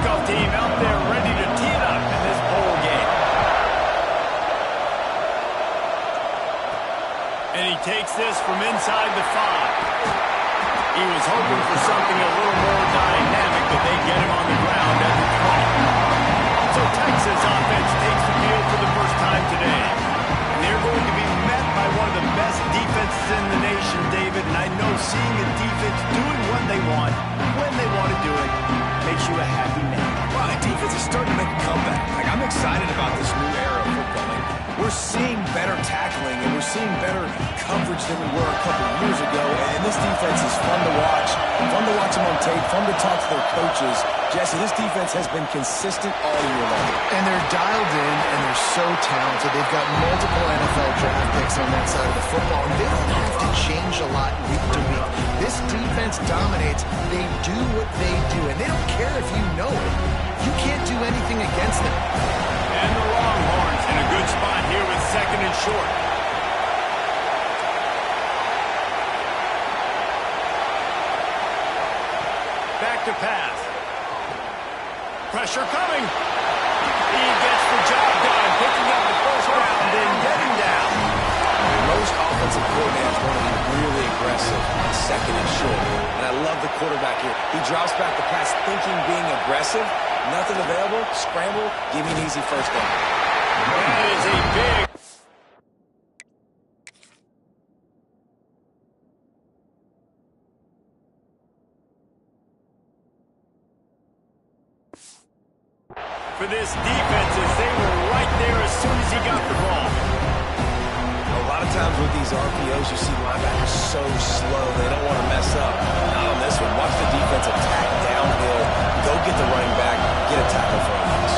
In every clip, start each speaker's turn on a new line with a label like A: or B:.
A: kickoff team out there ready to tee it up in this bowl game. And he takes this from inside the 5. He was hoping for something a little more dynamic, but they get him on the ground at the 20. So Texas offense takes the field for the first time today. And they're going to be met by one of the best defenses in the nation, David. And I know seeing a defense doing what they want, when they want to do it, makes you a happy man.
B: Well, the defense is starting to make a comeback. I'm excited about this new era of football. We're seeing better tackling, and we're seeing better coverage than we were a couple of years ago. And this defense is fun to watch them on tape, fun to talk to their coaches. Jesse, this defense has been consistent all year long.
C: And they're dialed in, and they're so talented. They've got multiple NFL draft picks on that side of the football, and they don't have to change a lot week to week. This defense dominates. They do what they do, and they don't care if you know it. You can't do anything against them.
A: And the Longhorns in a good spot here with 2nd and short. Back to pass. Pressure coming. He gets the job done, picking up the first round and getting down.
B: Most offensive coordinators want to be really aggressive on 2nd and short. And I love the quarterback here. He drops back the pass thinking being aggressive. Nothing available. Scramble. Give me an easy first down.
A: That is a big... For this defense, as they were right there as soon as he got the ball.
B: A lot of times with these RPOs, you see linebackers so slow, they don't want to mess up. Not on this one. Watch the defense attack downhill, go get the running back, get a tackle for a loss.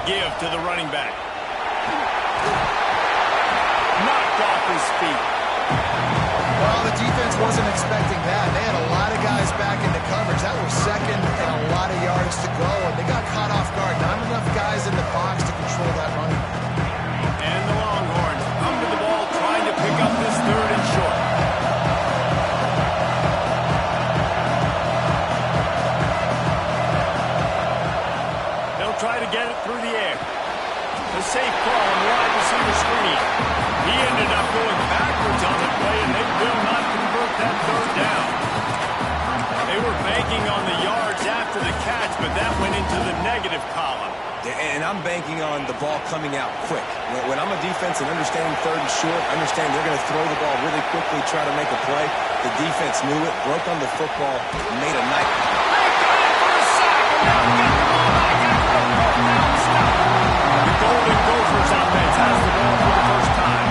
A: Give to the running back. Knocked off his feet.
C: Well, the defense wasn't expecting that. They had a lot of guys back into coverage. That was 2nd and a lot of yards to go, and they got caught off guard. Not enough guys in the box to control that running back.
A: And the Longhorns come to the ball trying to pick up this 3rd and short. They'll try to get it through the air. The safe call on wide receiver screen. He ended up going backwards on the play, and they will not convert that 3rd down. They were banking on the yards after the catch, but that went into the negative column.
B: And I'm banking on the ball coming out quick. When I'm a defense and understanding 3rd and short, understand they're going to throw the ball really quickly, try to make a play. The defense knew it, broke on the football, made a night.
A: They got it for a sack, and now we got the ball back after a 4th down stop. The Golden Gophers offense has the ball for the first time.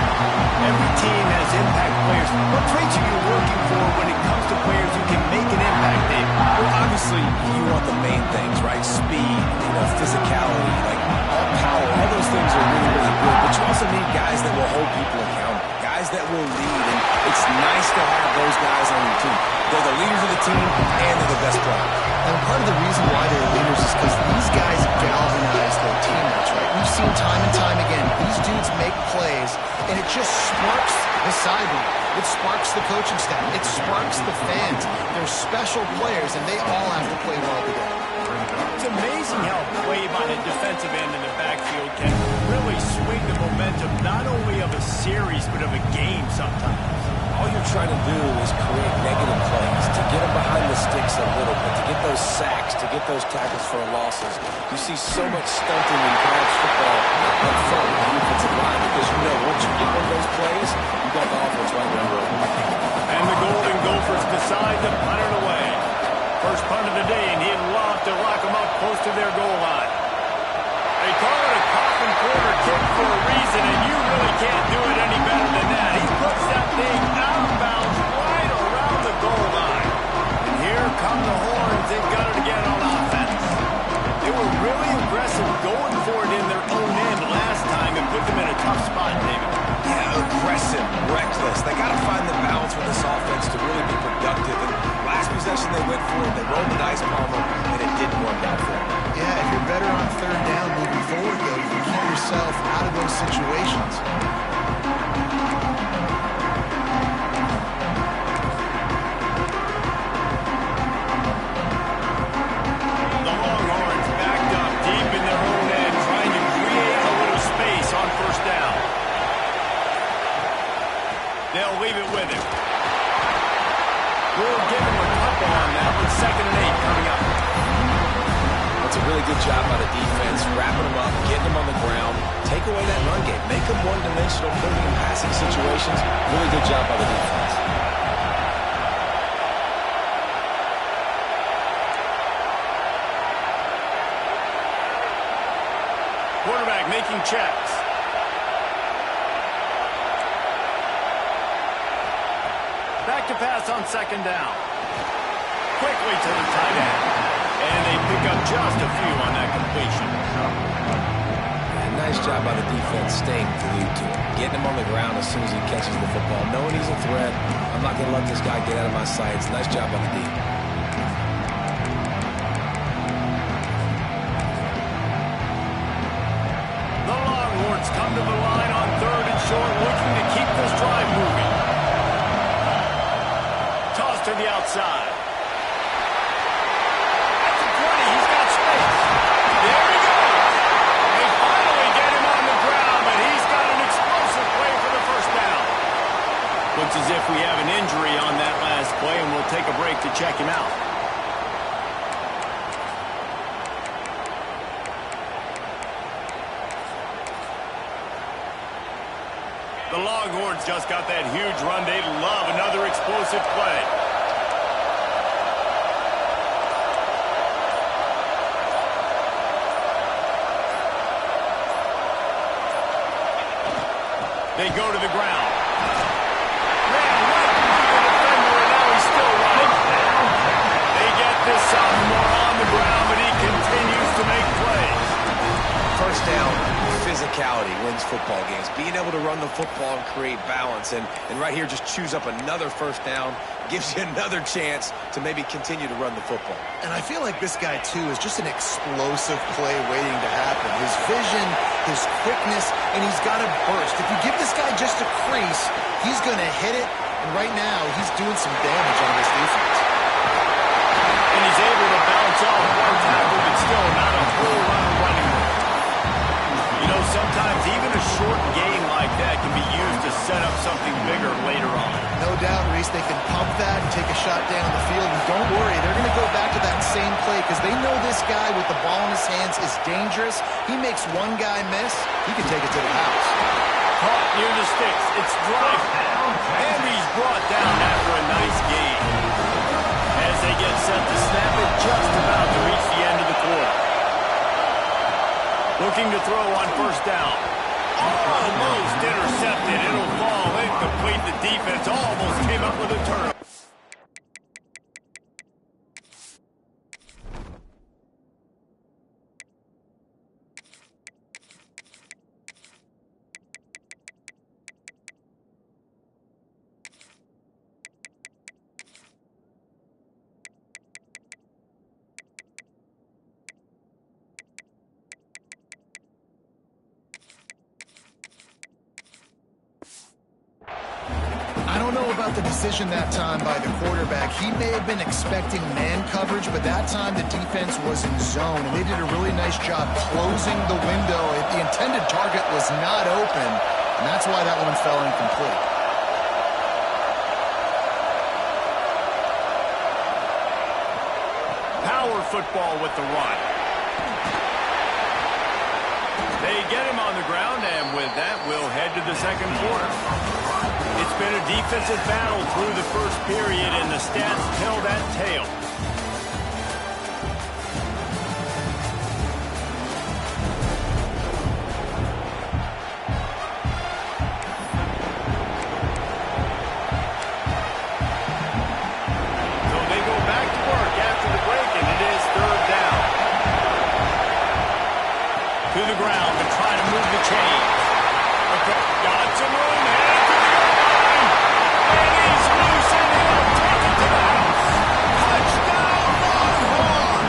A: Every team has impact players. What traits are you working for when it comes to players who can make an impact, Dave?
B: Well, obviously, you want the main things, right? Speed, physicality, all power. All those things are really, really good. But you also need guys that will hold people accountable, guys that will lead. And it's nice to have those guys on your team. They're the leaders of the team, and they're the best players.
C: And part of the reason why they're leaders is because these guys galvanize their teammates, right? We've seen time and time again, these dudes make plays, and it just sparks the sideline. It sparks the coaching staff. It sparks the fans. They're special players, and they all have to play well together.
A: It's amazing how play by a defensive end in the backfield can really swing the momentum not only of a series, but of a game sometimes.
B: All you're trying to do is create negative plays, to get them behind the sticks a little bit, to get those sacks, to get those tackles for losses. You see so much stunting in college football up front with the defensive line because you know once you get one of those plays, you got the offense right where you're at.
A: And the Golden Gophers decide to punt it away. First punt of the day, and he'd love to lock them up close to their goal line. They call it a coffin corner kick for a reason, and you really can't do it any better than that. He puts that thing out of bounds right around the goal line. And here come the Horns. They've got it again on offense. They were really aggressive going for it in their own end last time and put them in a tough spot, David.
B: Yeah, aggressive, reckless. They got to find the balance with this offense to really be productive. And last possession they went for it. They rolled the dice, Palmer, and it didn't work out for them.
C: Yeah, if you're better on 3rd down moving forward, though, you can keep yourself out of those situations.
A: They'll leave it with him. We'll give him a couple on that with 2nd and 8 coming up.
B: That's a really good job by the defense, wrapping them up, getting them on the ground, take away that run game, make them one-dimensional, putting them in passing situations. Really good job by the defense.
A: Quarterback making checks. Back to pass on 2nd down. Quickly to the tight end. And they pick up just a few on that completion.
B: And nice job by the defense staying glued to him. Getting him on the ground as soon as he catches the football. Knowing he's a threat. I'm not going to let this guy get out of my sights. Nice job by the D.
A: The Longhorns come to the line on 3rd and short, looking to keep this drive moving. Toss to the outside. At the 20, he's got space. There he goes. They finally get him on the ground, but he's got an explosive play for the 1st down. Looks as if we have an injury on that last play, and we'll take a break to check him out. The Longhorns just got that huge run. They'd love another explosive play. They go to the ground. Ran right through the defender, and now he's still running. They get this sophomore on the ground, but he continues to make plays.
B: 1st down, physicality wins football games. Being able to run the football and create balance. And right here, just choose up another 1st down. Gives you another chance to maybe continue to run the football.
C: And I feel like this guy, too, is just an explosive play waiting to happen. His vision, his quickness, and he's got a burst. If you give this guy just a crease, he's going to hit it. And right now, he's doing some damage on this defense.
A: And he's able to bounce off one tackle, but still not a whole lot of running room. You know, sometimes even a short gain like that can be used to set up something bigger later on.
C: No doubt, Reese, they can pump that and take a shot down the field. And don't worry, they're going to go back to that same play because they know this guy with the ball in his hands is dangerous. He makes one guy miss, he can take it to the house.
A: Caught near the sticks. It's dropped. And he's brought down after a nice gain. As they get set to snap it, just about to reach the end of the quarter. Looking to throw on 1st down. Almost intercepted. It'll fall incomplete. The defense almost came up with a turnover.
C: I don't know about the decision that time by the quarterback. He may have been expecting man coverage, but that time the defense was in zone, and they did a really nice job closing the window. The intended target was not open, and that's why that one fell incomplete.
A: Power football with the run. They get him on the ground, and with that, we'll head to the 2nd quarter. It's been a defensive battle through the 1st period, and the stats tell that tale. So they go back to work after the break, and it is 3rd down. To the ground to try to move the chains. Got some room, headed to the goal line. And he's loose, and he'll take it to the house. Touchdown, Longhorn!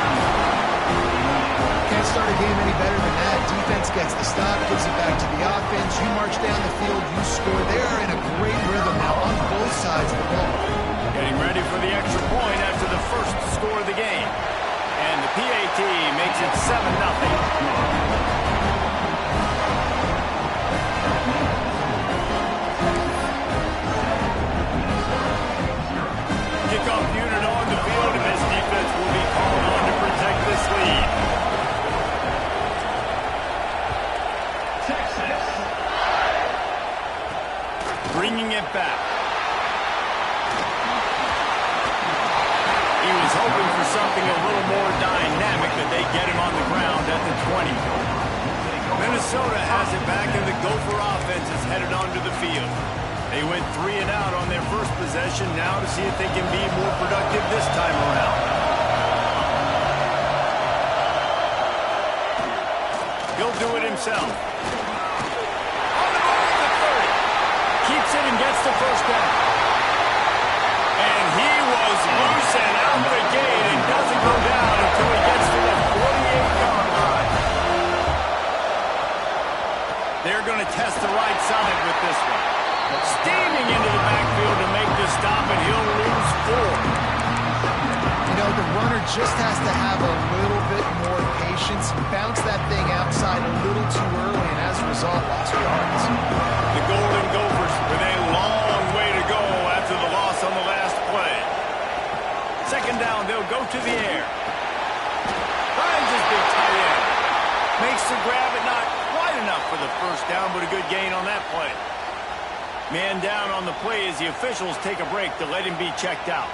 C: Can't start a game any better than that. Defense gets the stop, gives it back to the offense. You march down the field, you score. They are in a great rhythm now on both sides of the ball.
A: Getting ready for the extra point after the first score of the game. And the PAT makes it 7-0. was hoping for something a little more dynamic, but they get him on the ground at the 20. Minnesota has it back, and the Gopher offense is headed onto the field. They went 3 and out on their first possession, now to see if they can be more productive this time around. He'll do it himself. On the move at the 30. Keeps it and gets the first down. And he was loose and out the gate and doesn't go down until he gets to the 48-yard line. They're going to test the right side with this one. Steaming into the backfield to make the stop, and he'll lose 4.
C: You know, the runner just has to have a little bit more patience. Bounce that thing outside a little too early, and as a result, lost yards.
A: The Golden Gophers with a long way to go after the loss on the last play. Second down, they'll go to the air. Finds his big tight end. Makes the grab, but not quite enough for the first down, but a good gain on that play. Man down on the play as the officials take a break to let him be checked out.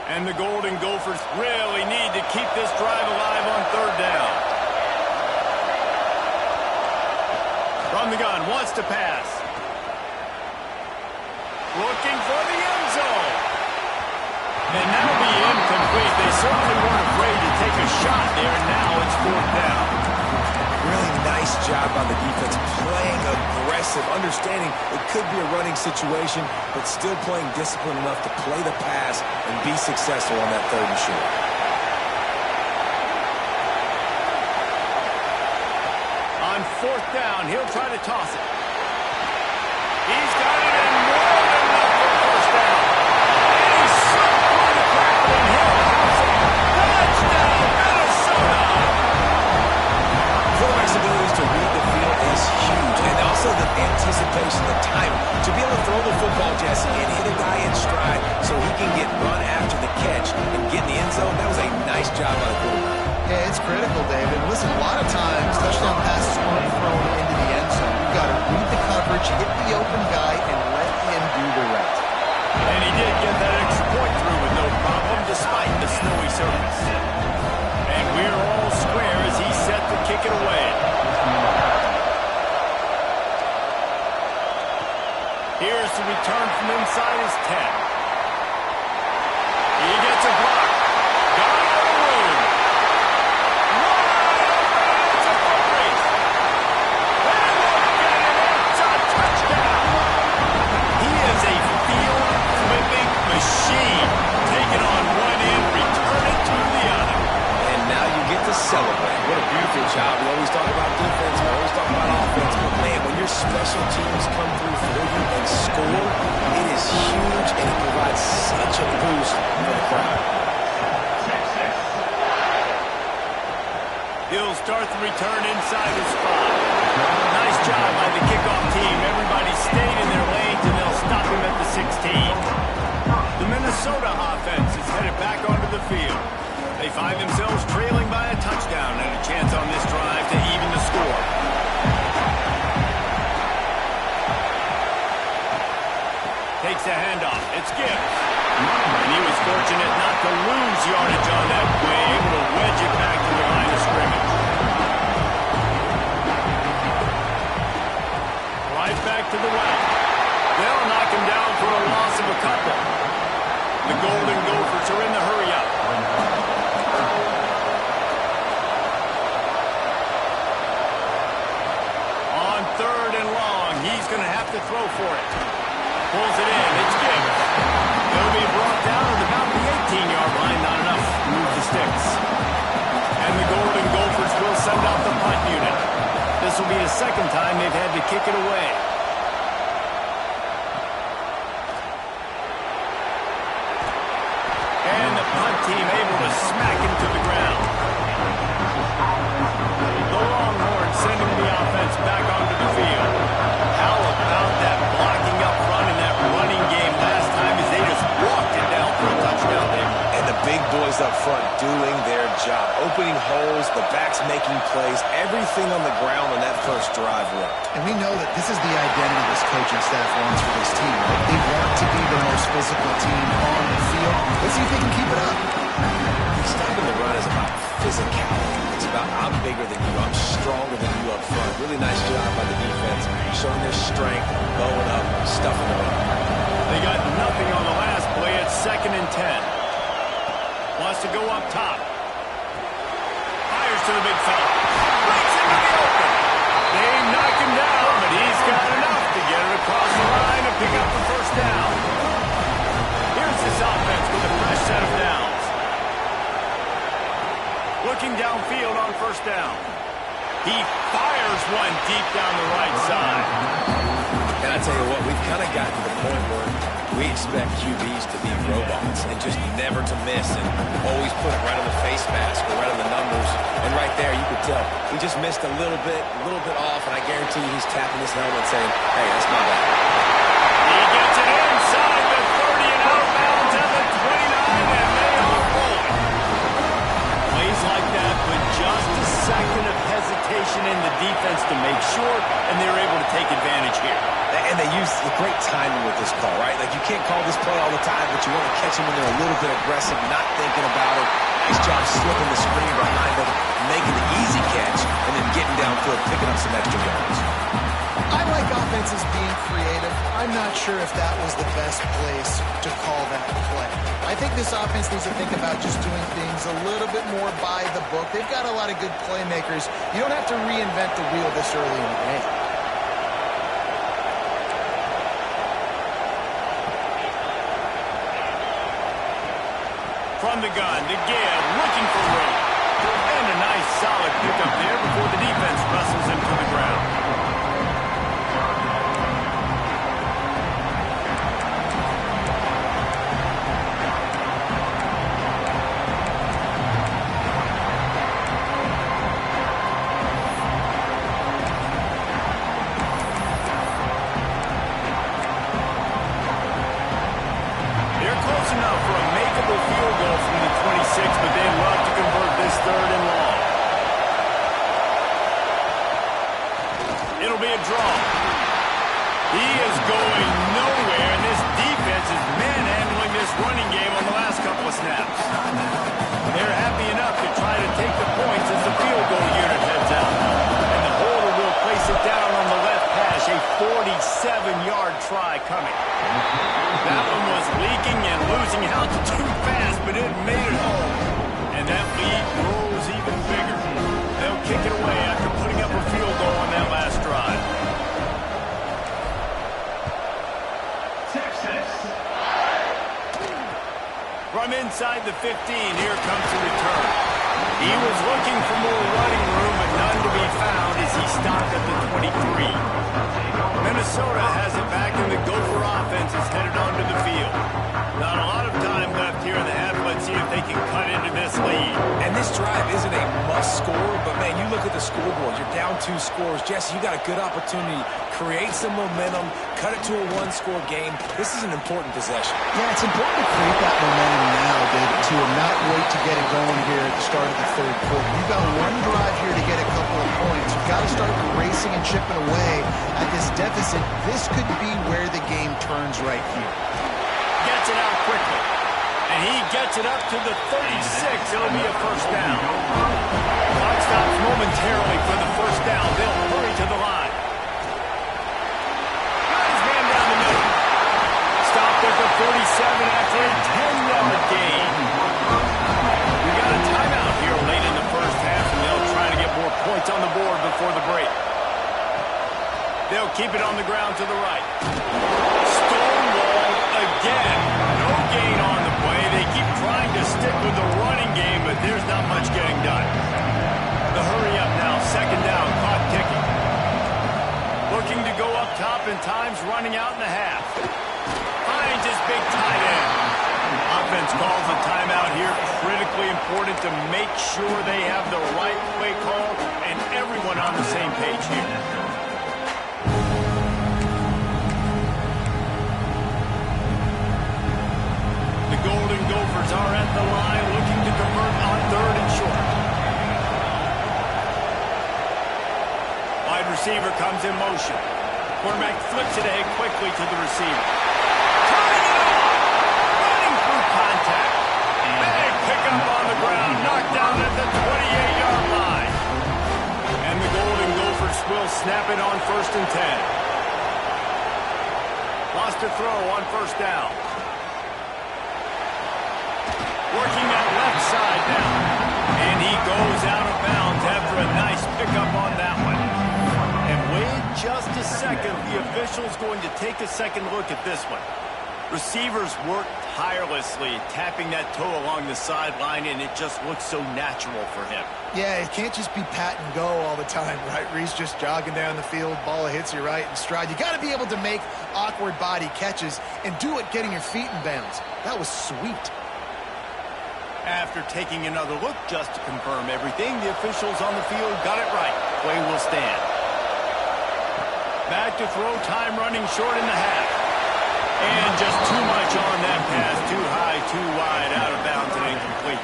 A: And the Golden Gophers really need to keep this drive alive on third down. From the gun, wants to pass. Looking for the end zone. And that'll be incomplete. They certainly weren't afraid to take a shot there, and now it's fourth down.
B: Really nice job by the defense, playing aggressive, understanding it could be a running situation, but still playing disciplined enough to play the pass and be successful on that third and short.
A: On fourth down, he'll try to toss it. He's got it in more than enough for the first down. And he's so through the crack and he'll house it. Touchdown, Minnesota!
B: Quarterback's abilities to read the field is huge, and also the anticipation, the timing. To be able to throw the football, Jesse, and hit a guy in stride so he can get run after the catch and get in the end zone, that was a nice job by the quarterback.
C: Yeah, it's critical, David. Listen, a lot of times touchdown passes aren't thrown into the end zone. You've got to read the coverage, hit the open guy, and let him do the rest.
A: And he did get that extra point through with no problem despite the snowy surface. And we're all square as he's set to kick it away. Here's the return from inside his 10. He gets a block. Got out of the room. It's a foot race. And look at it. It's a touchdown. He is a field-flipping machine. Taking on one end, return it to the other.
B: And now you get to celebrate. What a beautiful job. We always talk about defense, we always talk about offense, but man, when your special teams come through for you and score, it is huge, and it provides such a boost for the crowd.
A: He'll start the return inside his spot. Nice job by the kickoff team. Everybody stayed in their lanes, and they'll stop him at the 16. The Minnesota offense is headed back onto the field. They find themselves trailing by a touchdown and a chance on this drive to even the score. Takes a handoff. It's Gibbs. And he was fortunate not to lose yardage on that play, able to wedge it back to the line of scrimmage. Right back to the right. They'll knock him down for a loss of a couple. The Golden Gophers are in the hurry-up. On third and long, he's going to have to throw for it. Pulls it in. It's Gibbs. He'll be brought down at about the 18-yard line. Not enough to move the sticks. And the Golden Gophers will send out the punt unit. This will be the second time they've had to kick it away. And the punt team able to smack him to the ground. The Longhorns sending the offense back onto the field. How about that blocking up front in that running game last time as they just walked it down for a touchdown there?
B: And the big boy boys up front doing their job, opening holes, the backs making plays, everything on the ground on that first drive worked.
C: And we know that this is the identity this coaching staff wants for this team. Right? They want to be the most physical team on the field. Let's see if they can keep it up.
B: Stopping the run is about physicality. It's about I'm bigger than you, I'm stronger than you up front. Really nice job by the defense, showing their strength, bowing up, stuffing the run.
A: They got nothing on the last play. It's 2nd and 10. Wants to go up top. Fires to the big fella. Breaks into the open. They knock him down, but he's got enough to get it across the line and pick up the first down. Here's this offense with a fresh set of downs. Looking downfield on first down. He fires one deep down the right side.
B: And I tell you what, we've kind of gotten to the point where we expect QBs to be robots and just never to miss and always put it right on the face mask or right on the numbers. And right there, you could tell he just missed a little bit off, and I guarantee you he's tapping his helmet saying, hey, that's my bad.
A: He gets it inside the 30 and out of bounds at the 29, and they are rolling. Plays like that with just a second of hesitation in the defense to make sure, and they're able to take advantage here.
B: And they use the great timing with this call, right? Like, you can't call this play all the time, but you want to catch them when they're a little bit aggressive, not thinking about it. Nice job slipping the screen behind them, making the easy catch, and then getting downfield, picking up some extra yards.
C: I like offenses being creative. I'm not sure if that was the best place to call that play. I think this offense needs to think about just doing things a little bit more by the book. They've got a lot of good playmakers. You don't have to reinvent the wheel this early in the game.
A: From the gun, to Gibb, looking for room. And a nice solid pickup there before the defense wrestles him to the ground. They're close enough for a makeable field goal from the 26, but they'd love to convert this 3rd and long. It'll be a draw. He is going nowhere, and this defense is manhandling this running game on the last couple of snaps. They're happy enough to try to take the points as the field goal unit heads out. And the holder will place it down on the left hash, a 47-yard try coming. That one was leaking and losing altitude fast, but it made it home. And that lead grows even bigger. They'll kick it away after putting up a field goal on that last drive. From inside the 15, here comes the return. He was looking for more running room, but none to be found as he stopped at the 23. Minnesota has it back, and the Gopher offense is headed onto the field. Not a lot of time left here in the half. Let's see if they can cut into this lead.
B: And this drive isn't a must-score, but, man, you look at the scoreboard. You're down 2 scores. Jesse, you got a good opportunity. Create some momentum. Cut it to a 1-score game. This is an important possession.
C: Yeah, it's important to create that momentum now, David, too, and not wait to get it going here at the start of the 3rd quarter. You've got one drive here to get a couple of points. You've got to start racing and chipping away at this deficit. This could be where the game turns right here.
A: Gets it out quickly. And he gets it up to the 36. It'll be a first down. Clock stops momentarily for the first down. They'll hurry to the line. Got his man down the middle. Stopped at the 47 after a 10-yard gain. We got a timeout here late in the first half, and they'll try to get more points on the board before the break. They'll keep it on the ground to the right. Stonewalled again. No gain on the play. They keep trying to stick with the running game, but there's not much getting done. The hurry up now. 2nd down. Clock ticking. Looking to go up top, and time's running out in the half. Finds his big tight end. Offense calls a timeout here. Critically important to make sure they have the right play call and everyone on the same page here. The Golden Gophers are at the line looking receiver comes in motion. Quarterback flips it ahead quickly to the receiver. Turning it off! Running through contact. Big pickup on the ground. Knocked down at the 28-yard line. And the Golden Gophers will snap it on 1st and 10. Lost a throw on 1st down. Working that left side now. And he goes out of bounds after a nice pickup on that one. And wait just a second. The official's going to take a second look at this one. Receivers work tirelessly, tapping that toe along the sideline, and it just looks so natural for him.
C: Yeah, it can't just be pat and go all the time, right? Reese just jogging down the field, ball hits you right in stride. You got to be able to make awkward body catches and do it getting your feet in bounds. That was sweet.
A: After taking another look just to confirm everything, the officials on the field got it right. Play will stand. Back to throw, time running short in the half. And just too much on that pass. Too high, too wide, out of bounds, and incomplete.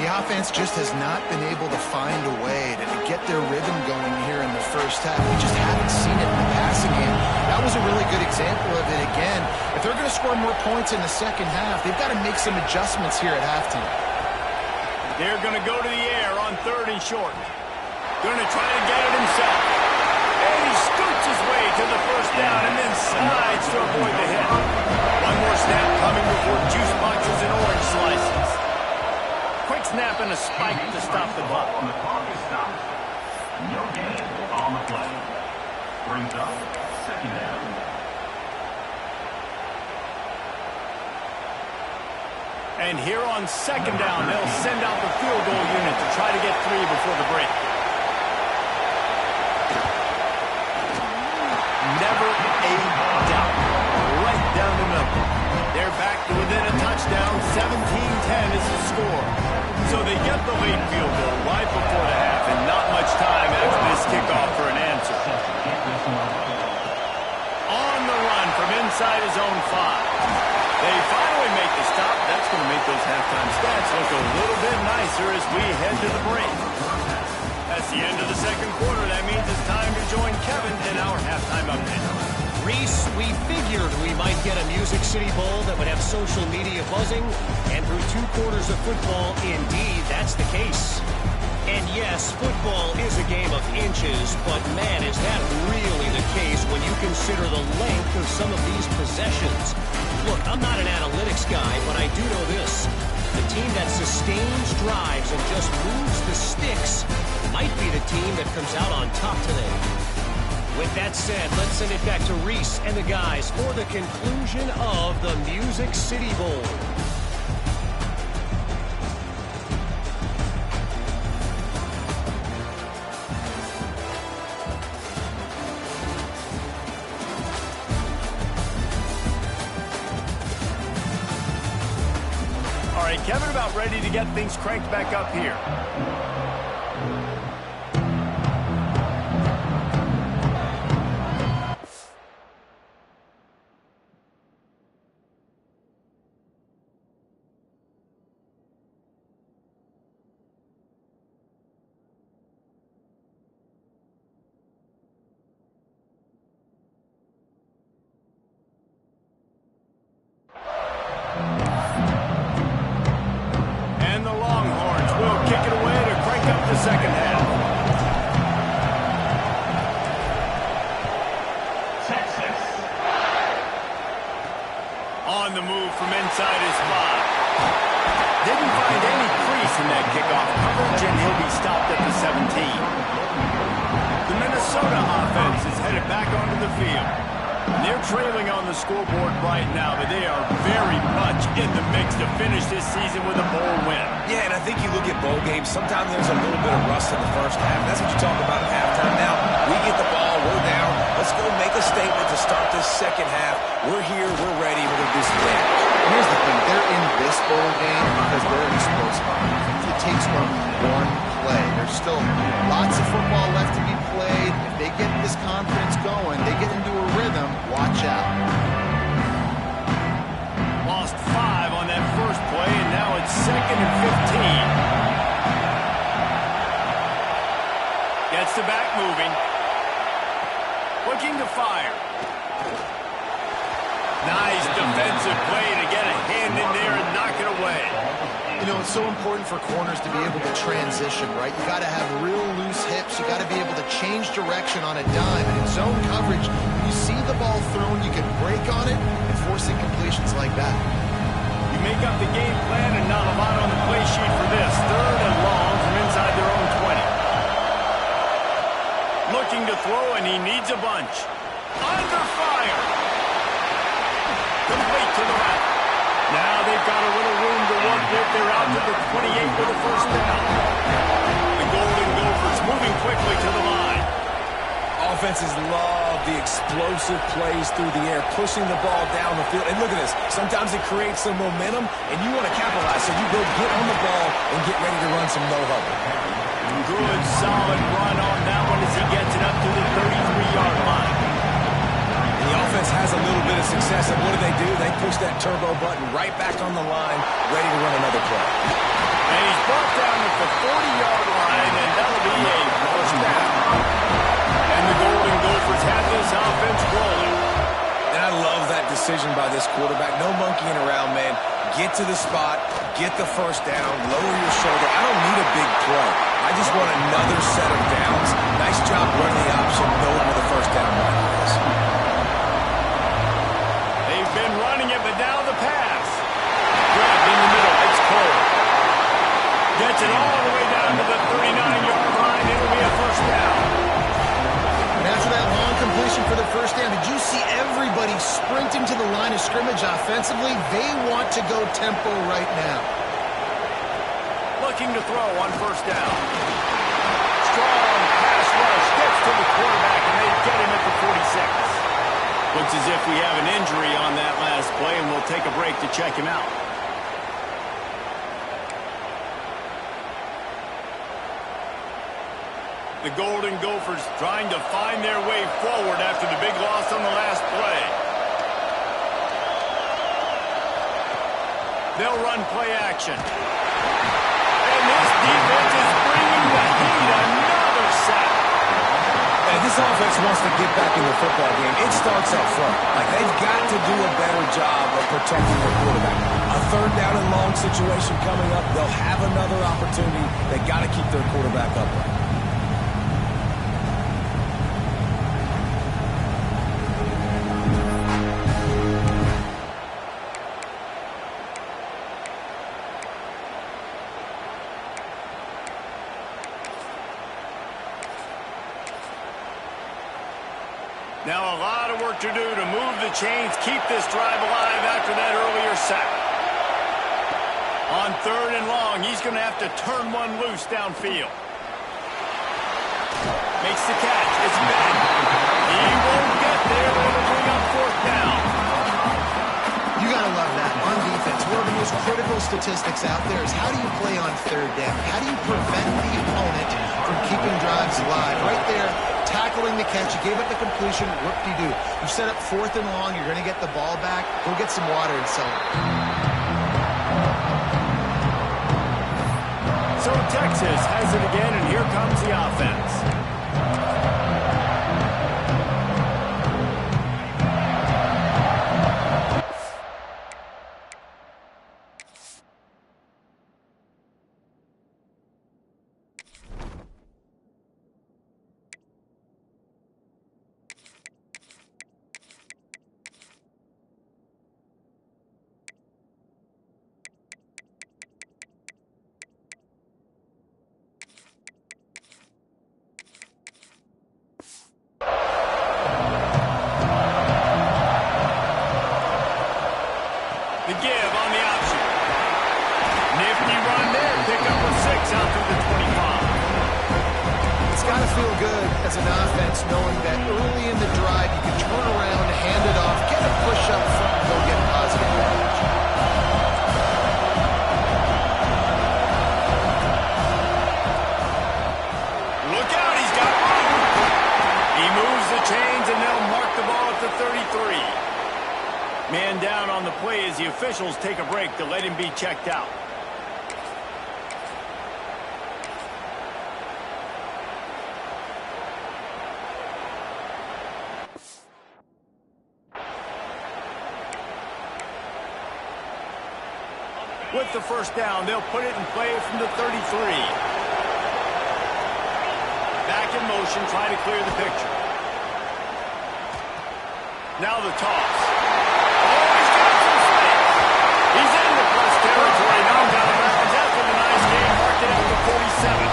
C: The offense just has not been able to find a way to get their rhythm going here in the first half. We just haven't seen it in the passing game. That was a really good example of it again. If they're going to score more points in the second half, they've got to make some adjustments here at halftime.
A: They're going to go to the air on 3rd and short. Going to try to get it himself. And he scoots his way to the 1st down and then slides to avoid the hit. One more snap coming before juice boxes and orange slices. Quick snap and a spike to stop the clock.
D: The clock is stopped. No gain on the play. Brings up 2nd down.
A: And here on 2nd down, they'll send out the field goal unit to try to get 3 before the break. Never a doubt. Right down the middle. They're back to within a touchdown. 17-10 is the score. So they get the late field goal right before the half, and not much time after this kickoff for an answer. On the run from inside his own 5. They finally make the stop. That's going to make those halftime stats look a little bit nicer as we head to the break. That's the end of the 2nd quarter. That means it's time to join Kevin in our halftime update.
E: Reese, we figured we might get a Music City Bowl that would have social media buzzing, and through 2 quarters of football, indeed, that's the case. And yes, football is a game of inches, but man, is that really the case when you consider the length of some of these possessions. Look, I'm not an analytics guy, but I do know this. The team that sustains drives and just moves the sticks might be the team that comes out on top today. With that said, let's send it back to Reese and the guys for the conclusion of the Music City Bowl.
A: All right, Kevin, about ready to get things cranked back up here. Second half.
D: Texas.
A: On the move from inside his 5. Didn't find any crease in that kickoff coverage, and he'll be stopped at the 17. The Minnesota offense is headed back onto the field. They're trailing on the scoreboard right now, but they are very much in the mix to finish this season with a bowl win.
B: Yeah, and I think you look at bowl games, sometimes there's a little bit of rust in the first half. That's what you talk about at halftime now. We get the ball, we're down. Let's go make a statement to start this second half. We're here, we're ready, we're going to do some damage.
C: Here's the thing. They're in this bowl game because they're explosive. It takes them one play. There's still lots of football left to be played. If they get this confidence going, they get into a rhythm, watch out.
A: Lost 5 on that first play, and now it's 2nd and 15. Gets the back moving. looking to fire. Nice defensive play to get a hand in there and knock it away.
C: You know, it's so important for corners to be able to transition, right? You got to have real loose hips. You got to be able to change direction on a dime. And in zone coverage, when you see the ball thrown, you can break on it and force incompletions like that.
A: You make up the game plan and not a lot on the play sheet for this. 3rd and long from inside their own 20. Looking to throw, and he needs a bunch. Under fire. Complete to the right. Now they've got a little room to work with. They're out to the 28 for the first down. The Golden Gophers moving quickly to the line.
B: Offenses love the explosive plays through the air, pushing the ball down the field. And look at this. Sometimes it creates some momentum, and you want to capitalize. So you go get on the ball and get ready to run some no-huddle.
A: Good, solid run on that one as he gets it up to the 33-yard line.
B: And the offense has a little bit of success, and what do? They push that turbo button right back on the line, ready to run another play.
A: And he's brought down at the 40-yard line, and that'll be a first down. And the Golden Gophers have this offense rolling.
B: And I love that decision by this quarterback. No monkeying around, man. Get to the spot, get the first down, lower your shoulder. I don't need a big play. I just want another set of downs. Nice job running the option, knowing where the first down marker is.
A: They've been running it, but now the pass. Grabbed in the middle. It's Cole. Gets it all the way down to the 39-yard line. It'll be a first down.
C: And after that long completion for the first down, did you see everybody sprinting to the line of scrimmage offensively? They want to go tempo right now.
A: Looking to throw on first down. Strong pass rush. Gets to the quarterback, and they get him at the 46. Looks as if we have an injury on that last play, and we'll take a break to check him out. The Golden Gophers trying to find their way forward after the big loss on the last play. They'll run play action. And this defense is bringing the heat. Another sack.
B: And this offense wants to get back in the football game. It starts up front. Like, they've got to do a better job of protecting their quarterback. A 3rd down and long situation coming up. They'll have another opportunity. They got to keep their quarterback upright.
A: Now a lot of work to do to move the chains, keep this drive alive after that earlier sack. On 3rd and long, he's going to have to turn one loose downfield. Makes the catch. It's Ben. He won't get there, but it'll bring up 4th down.
C: You got to love that. On defense, one of the most critical statistics out there is how do you play on 3rd down? How do you prevent the opponent from keeping drives alive? Right there, tackling the catch. You gave up the completion. What do you do? You set up 4th and long. You're going to get the ball back. Go get some water and celebrate.
A: So Texas has it again, and here comes the offense. The give on the option. Nifty run there. Pick up a 6 out through the 25.
C: It's got to feel good as an offense knowing that early in the drive you can turn around, hand it off, get a push up front, and go get positive yardage.
A: Look out, he's got room. He moves the chains, and they'll mark the ball at the 33. Man down on the play as the officials take a break to let him be checked out. With the first down, they'll put it in play from the 33. Back in motion, try to clear the picture. Now the toss. Oh, he's got some space. He's in the plus territory. Knocked out of bounds after the nice game. Marked it up to 47.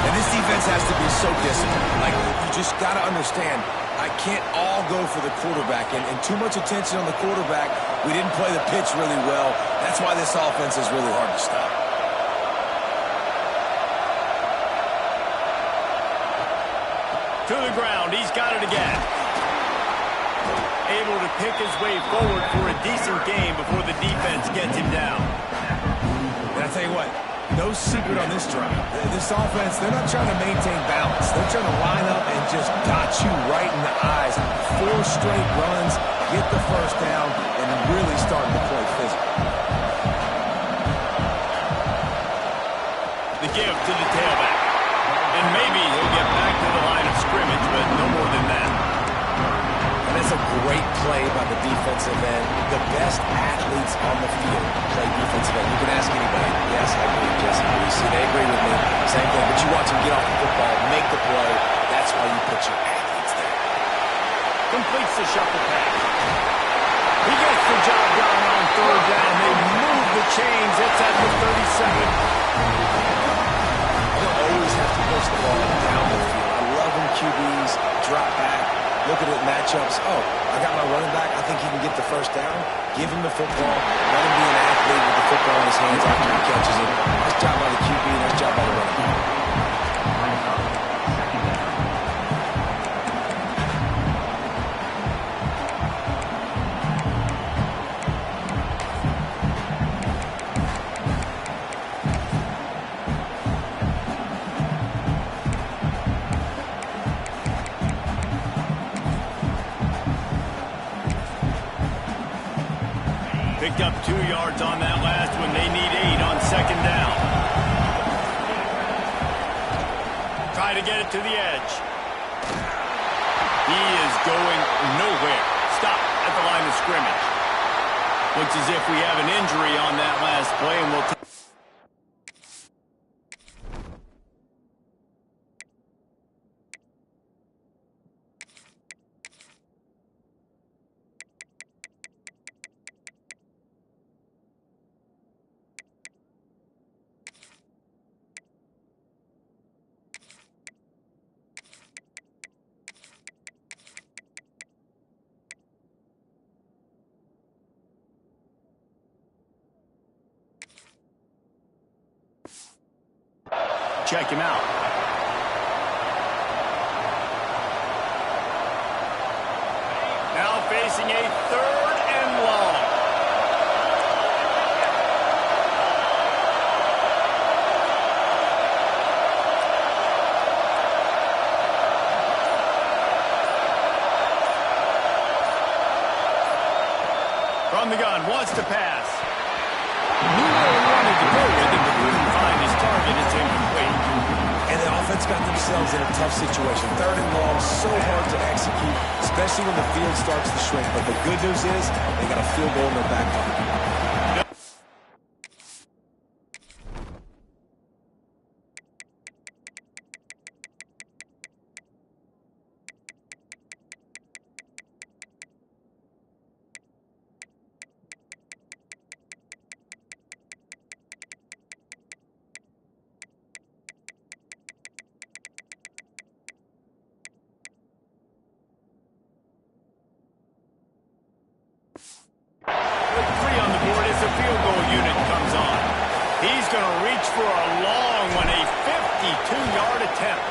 B: And this defense has to be so disciplined. Like, you just got to understand, I can't all go for the quarterback. And too much attention on the quarterback. We didn't play the pitch really well. That's why this offense is really hard to stop.
A: To the ground. He's got it again. Able to pick his way forward for a decent game before the defense gets him down.
B: And I tell you what, no secret on this drive. This offense, they're not trying to maintain balance. They're trying to line up and just dot you right in the eyes. 4 straight runs, get the first down, and really starting to play physical.
A: The give to the tailback. And maybe he'll get back to the line of scrimmage, but no more than that.
B: And that's a great play by the defensive end. The best athletes on the field play defensive end. You can ask anybody. Yes, I agree, Jesse. See, they agree with me. Same thing. But you watch them get off the football, make the play. That's why you put your athletes there.
A: Completes the shuffle pass. He gets the job done on third down. They move the chains. It's at the 37.
B: They'll always have to push the ball down the field. I love when QBs drop back, look at it matchups. Oh, I got my running back. I think he can get the first down. Give him the football. Let him be an athlete with the football in his hands after he catches it. Nice job by the QB. Nice job by the running back.
A: Picked up 2 yards on that last one. They need 8 on second down. Try to get it to the edge. He is going nowhere. Stop at the line of scrimmage. Looks as if we have an injury on that last play, and we'll check him out. Now facing a 3rd and long. From the gun, wants to pass. Knew where he wanted to go with it, but couldn't find his target. It's incomplete.
B: And the offense got themselves in a tough situation. 3rd and long, so hard to execute, especially when the field starts to shrink. But the good news is they got a field goal in their back pocket.
A: With 3 on the board as the field goal unit comes on. He's going to reach for a long one, a 52-yard attempt.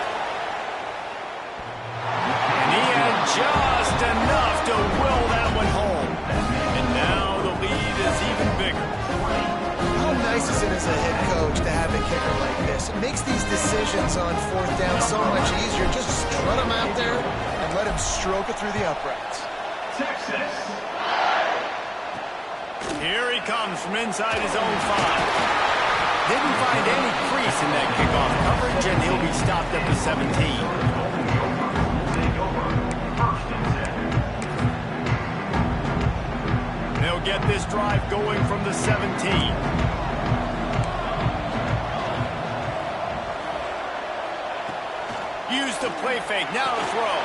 A: And he had just enough to will that one home. And now the lead is even bigger.
C: How nice is it as a head coach to have a kicker like this? It makes these decisions on 4th down so much easier. Just strut him out there and let him stroke it through the uprights.
D: Texas.
A: Here he comes from inside his own 5. Didn't find any crease in that kickoff coverage, and he'll be stopped at the 17.
D: Take over. 1st and 10.
A: They'll will get this drive going from the 17. Use the play fake, now to throw.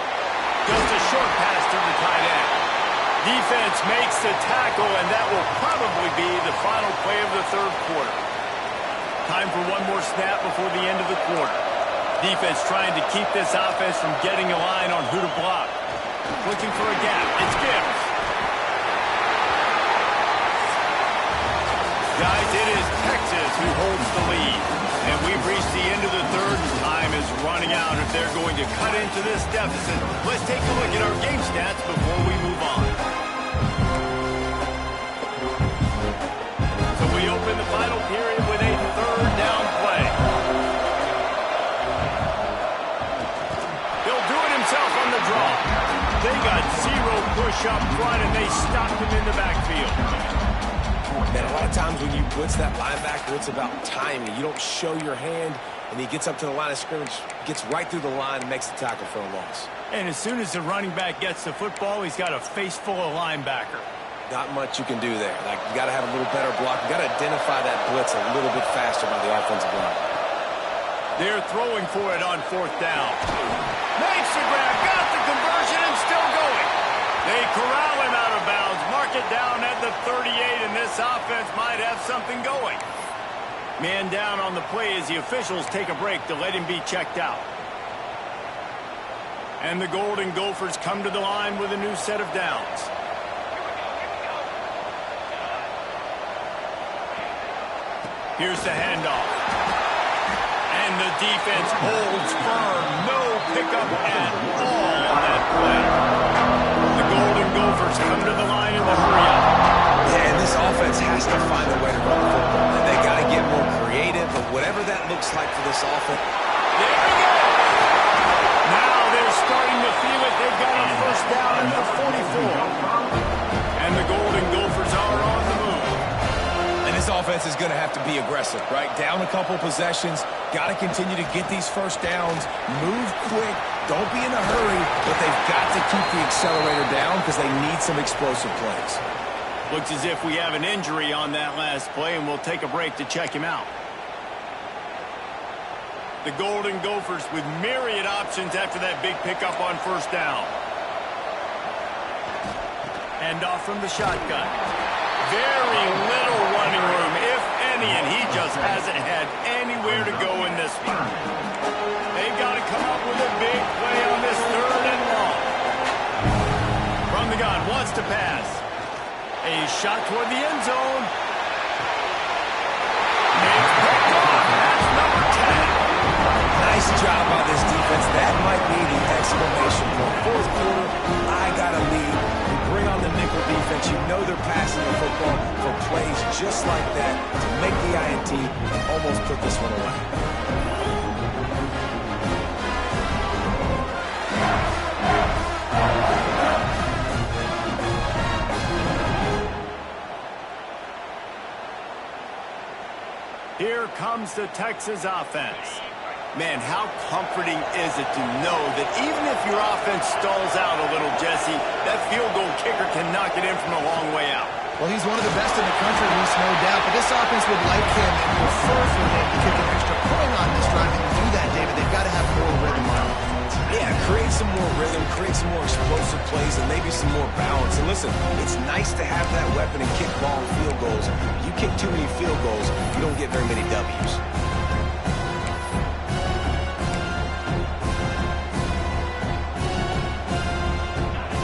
A: Just a short pass to the tight end. Defense makes the tackle, and that will probably be the final play of the third quarter. Time for one more snap before the end of the quarter. Defense trying to keep this offense from getting a line on who to block. Looking for a gap. It's Gibbs. Guys, it is Texas who holds the lead. And we've reached the end of the third, and time is running out if they're going to cut into this deficit. Let's take a look at our game stats before we move on. So we open the final period with a third down play. He'll do it himself on the draw. They got zero push up front, and they stopped him in the backfield.
B: Man, a lot of times when you blitz that linebacker, it's about timing. You don't show your hand, and he gets up to the line of scrimmage, gets right through the line, and makes the tackle for a loss.
A: And as soon as the running back gets the football, he's got a face full of linebacker.
B: Not much you can do there. Like, you got to have a little better block. You got to identify that blitz a little bit faster by the offensive line.
A: They're throwing for it on fourth down. Makes the grab, got the conversion, and still going. They corral him out of bounds, mark it down at the 38, and this offense might have something going. Man down on the play as the officials take a break to let him be checked out. And the Golden Gophers come to the line with a new set of downs. Here's the handoff. And the defense holds firm. No pickup at all on that play. The Golden Gophers come to the line in the hurry-up.
B: Yeah, and this offense has to find a way to run the football. And they got to get more creative, but whatever that looks like for this offense.
A: There we go! Now they're starting to feel it. They've got a first down at the 44. And the Golden Gophers are on the move.
B: And this offense is going to have to be aggressive, right? Down a couple possessions. Got to continue to get these first downs. Move quick. Don't be in a hurry, but they've got to keep the accelerator down because they need some explosive plays.
A: Looks as if we have an injury on that last play, and we'll take a break to check him out. The Golden Gophers with myriad options after that big pickup on first down. Hand off from the shotgun. Very little running room, if any, and he just hasn't had anywhere to go in this one. They've got to come up with a big play on this third and long. From the gun, wants to pass. A shot toward the end zone. It's picked off. That's number 10.
B: Nice job by this defense. That might be the exclamation point. Fourth quarter, I got to lead. You bring on the nickel defense. You know they're passing the football for plays just like that to make the INT and almost put this one away.
A: Here comes the Texas offense. Man, how comforting is it to know that even if your offense stalls out a little, Jesse, that field goal kicker can knock it in from a long way out.
C: Well, he's one of the best in the country, Reese, no doubt. But this offense would like him and prefer for him to kick an extra point on this drive. And to do that, David, they've got to have more rhythm on offense.
B: Yeah, create some more rhythm, create some more explosive plays, and maybe some more balance. And listen, it's nice to have that weapon and kick long field goals. You kick too many field goals, you don't get very many W's.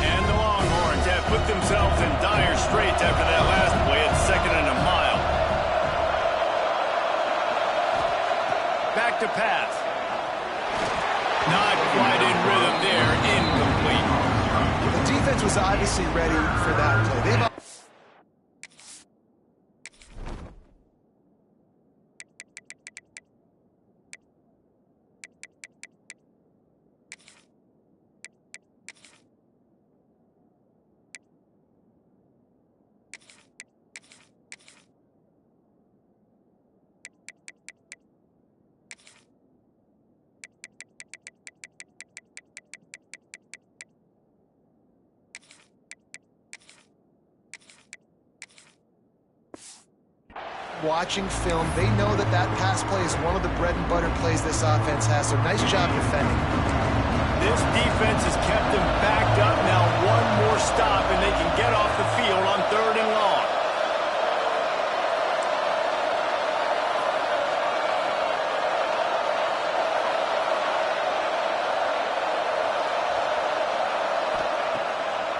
A: And the Longhorns have put themselves in dire straits after that last play at 2nd and a mile. Back to pass. Not quite in rhythm there, incomplete.
C: The defense was obviously ready for that play. They've watching film. They know that that pass play is one of the bread and butter plays this offense has, so nice job defending.
A: This defense has kept them backed up. Now one more stop, and they can get off the field on 3rd and long.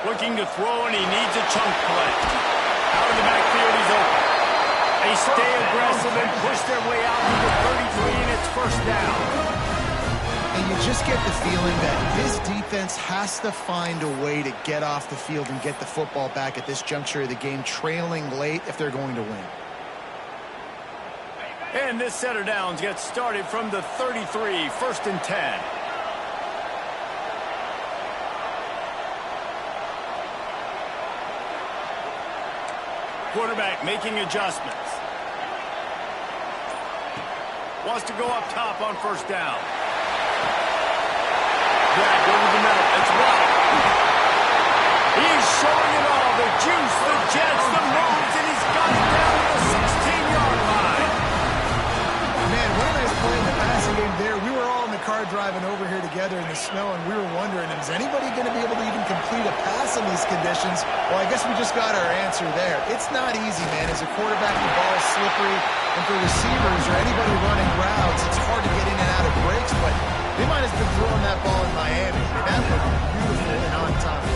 A: Looking to throw, and he needs a chunk play. Out of the backfield, he's open. They stay aggressive and push their way out to the 33, and it's 1st down.
C: And you just get the feeling that this defense has to find a way to get off the field and get the football back at this juncture of the game, trailing late if they're going to win.
A: And this set of downs gets started from the 33, 1st and 10. Quarterback making adjustments. Wants to go up top on 1st down. Back over the middle. It's right. He's showing it all. The juice, the jets, the moves, and he's got it down to the 16-yard line.
C: Man, what a nice play in the passing game there. We were all in the car driving over here together in the snow, and we were wondering, is anybody going to be able to even complete a pass in these conditions? Well, I guess we just got our answer there. It's not easy, man. As a quarterback, the ball is slippery, and for receivers or anybody running routes, it's hard to get in and out of breaks, but they might have been throwing that ball in Miami. That looked beautiful and on time.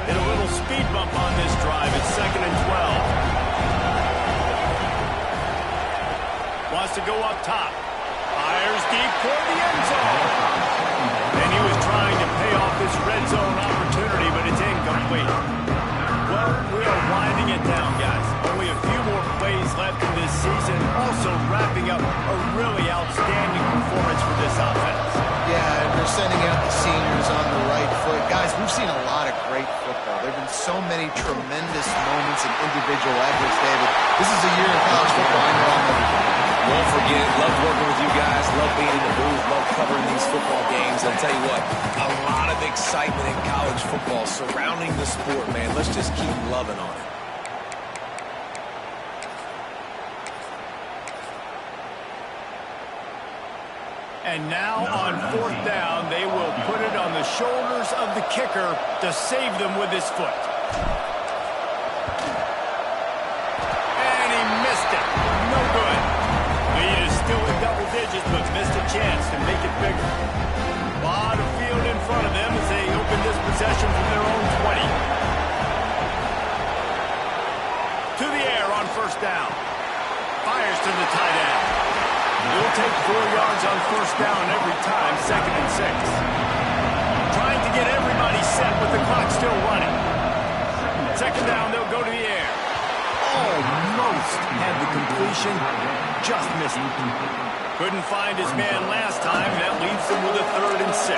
A: Hit a little speed bump on this drive. It's 2nd and 12. Wants to go up top. Fires deep toward the end zone. And he was trying to pay off this red zone opportunity, but it's incomplete. Well, we are winding it down, guys. Only a few more plays left in this season. Also wrapping up a really outstanding performance for this offense.
C: Yeah, and they're sending out the seniors on the right foot. Guys, we've seen a lot of great football. There have been so many tremendous moments and individual efforts, David. This is a year of college football. I know I'm
B: Won't forget, loved working with you guys, love being in the booth, love covering these football games. I'll tell you what, a lot of excitement in college football surrounding the sport, man. Let's just keep loving on it.
A: And now on 4th down, they will put it on the shoulders of the kicker to save them with his foot. And he missed it. No good. Lead is still in double digits, but missed a chance to make it bigger. Lot of field in front of them as they open this possession from their own 20. To the air on 1st down. Fires to the tight end. He'll take 4 yards on 1st down every time, 2nd and 6. Trying to get everybody set with the clock still running. 2nd down, they'll go to the air. Almost had the completion, just missed it. Couldn't find his man last time, and that leaves them with a 3rd and 6.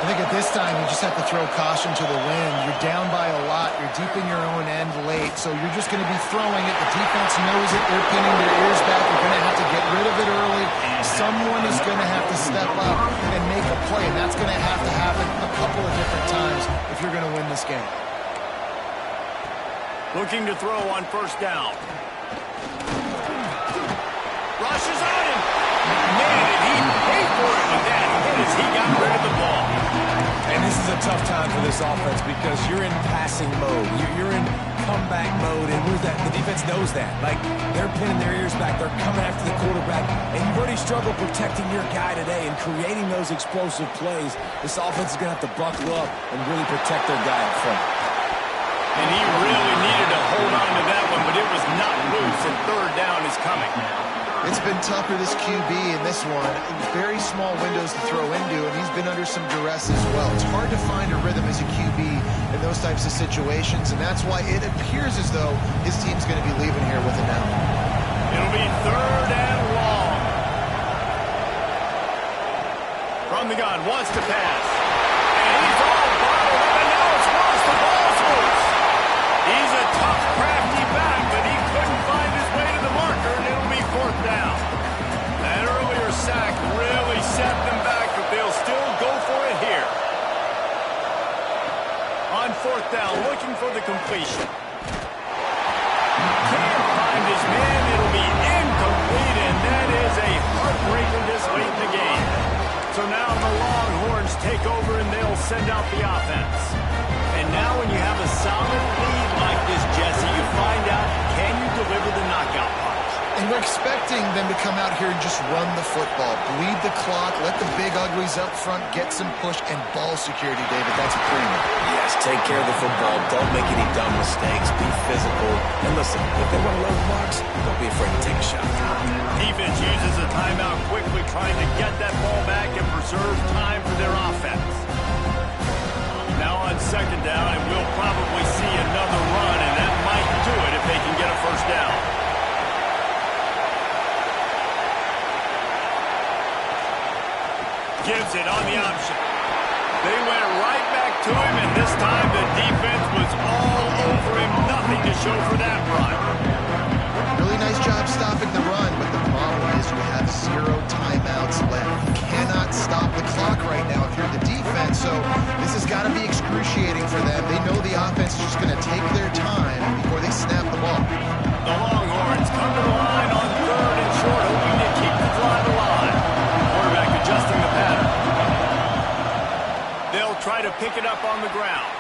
C: I think at this time, you just have to throw caution to the wind. You're down by a lot. You're deep in your own end late, so you're just going to be throwing it. The defense knows it. They're pinning their ears back. You're going to have to get rid of it early. Someone is going to have to step up and make a play, and that's going to have to happen a couple of different times if you're going to win this game.
A: Looking to throw on 1st down. Rushes on him. Man, did he pay for it with that hit as he got rid of the ball.
B: And this is a tough time for this offense because you're in passing mode. You're in comeback mode, and the defense knows that. Like, they're pinning their ears back. They're coming after the quarterback, and you've already struggled protecting your guy today and creating those explosive plays. This offense is going to have to buckle up and really protect their guy up front.
A: And he really needed to hold on to that one, but it was not loose, and 3rd down is coming.
C: It's been tough for this QB in this one. Very small windows to throw into, and he's been under some duress as well. It's hard to find a rhythm as a QB in those types of situations, and that's why it appears as though his team's going to be leaving here with it now.
A: It'll be 3rd and long. From the gun, wants to pass. And he's all bottled up, and now it's lost. The ball's loose. He's a tough, crafty back, but he couldn't find his way to the marker, and it'll be 4th down. That earlier sack really set them back, but they'll still go for it here. On 4th down, looking for the completion. Can't take over, and they'll send out the offense. And now when you have a solid lead like this, Jesse, you find out, can you deliver the knockout punch?
C: And we're expecting them to come out here and just run the football, bleed the clock, let the big uglies up front get some push, and ball security, David. That's a premium.
B: Yes, take care of the football. Don't make any dumb mistakes. Be physical. And listen, if they want to load the box, don't be afraid to take a shot.
A: Defense uses a timeout quickly, trying to get that ball back and preserve time for their offense. Now on second down, and we'll probably see another run, and that might do it if they can get a first down. Gives it on the option. They went right back to him, and this time the defense was all over him. Nothing to show for that run.
C: Really nice job stopping the run, but the problem is you have 0 timeouts left. You cannot stop the clock right now if you're the defense, so this has got to be excruciating for them. They know the offense is just going to take their time before they snap the ball.
A: The Longhorns come to the line on 3rd and short, hoping to keep the drive alive. Quarterback adjusting the pattern. They'll try to pick it up on the ground.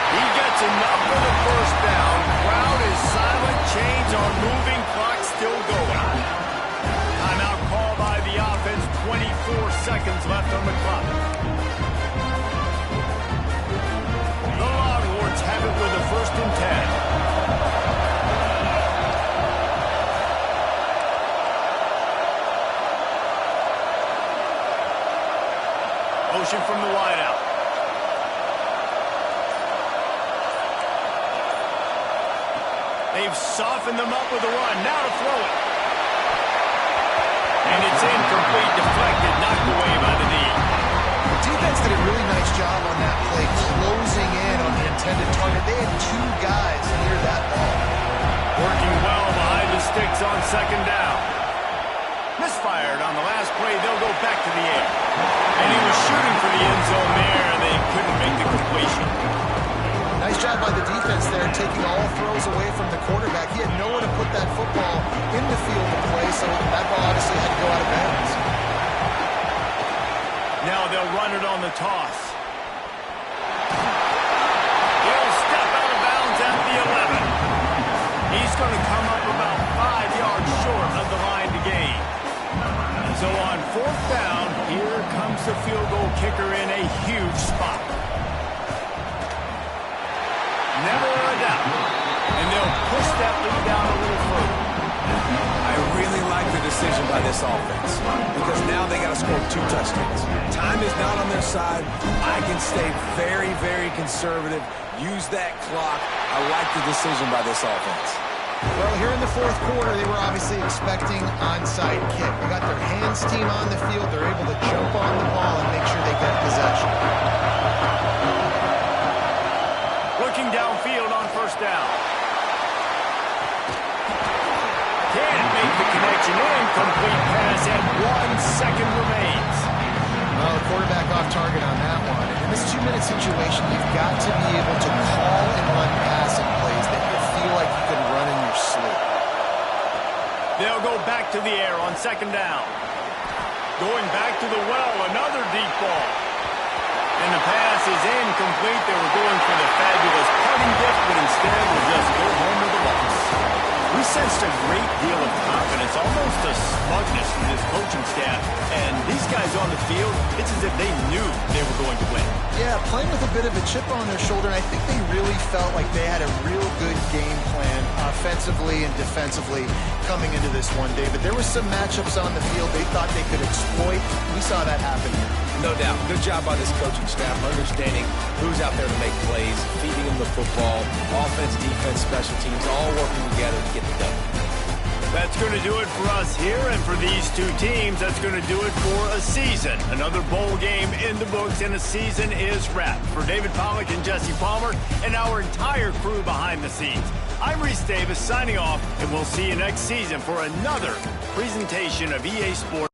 A: He gets enough for the first down. Crowd is silent. Chains are moving. Clock still going. Timeout call by the offense. 24 seconds left on the clock. The Longhorns have it with a 1st and 10. Motion from the wideout. They've softened them up with a run. Now to throw it. And it's incomplete, deflected, knocked away by the knee.
C: The defense did a really nice job on that play, closing in on the intended target. They had 2 guys near that ball.
A: Working well behind the sticks on second down. Misfired on the last play. They'll go back to the air. And he was shooting for the end zone there, and they couldn't make the completion.
C: Nice job by the defense there, taking all throws away from the quarterback. He had nowhere to put that football in the field to play, so that ball obviously had to go out of bounds.
A: Now they'll run it on the toss. He'll step out of bounds at the 11. He's going to come up about 5 yards short of the line to gain. So on 4th down, here comes the field goal kicker in a huge spot. Never a doubt. And they'll push that lead down a little further.
B: I really like the decision by this offense because now they got to score 2 touchdowns. Time is not on their side. I can stay very, very conservative. Use that clock. I like the decision by this offense.
C: Well, here in the 4th quarter, they were obviously expecting onside kick. They got their hands team on the field. They're able to jump on the ball and make sure they get possession.
A: Looking downfield on 1st down. Can't make the connection. Incomplete pass and 1 second remains.
C: Well, the quarterback off target on that one. In this 2-minute situation, you've got to be able to call and run passing plays that you feel like you can run in your sleep.
A: They'll go back to the air on 2nd down. Going back to the well, another deep ball. And the pass is incomplete. They were going for the fabulous punting gift, but instead will just go home with a loss. We sensed a great deal of confidence, almost a smugness from this coaching staff. And these guys on the field, it's as if they knew they were going to win.
C: Yeah, playing with a bit of a chip on their shoulder, and I think they really felt like they had a real good game plan offensively and defensively coming into this one, David. There were some matchups on the field they thought they could exploit. We saw that happen here.
B: No doubt. Good job by this coaching staff, understanding who's out there to make plays, feeding them the football, offense, defense, special teams, all working together to get the done.
A: That's going to do it for us here, and for these 2 teams, that's going to do it for a season. Another bowl game in the books, and a season is wrapped. For David Pollack and Jesse Palmer, and our entire crew behind the scenes, I'm Reese Davis signing off, and we'll see you next season for another presentation of EA Sports.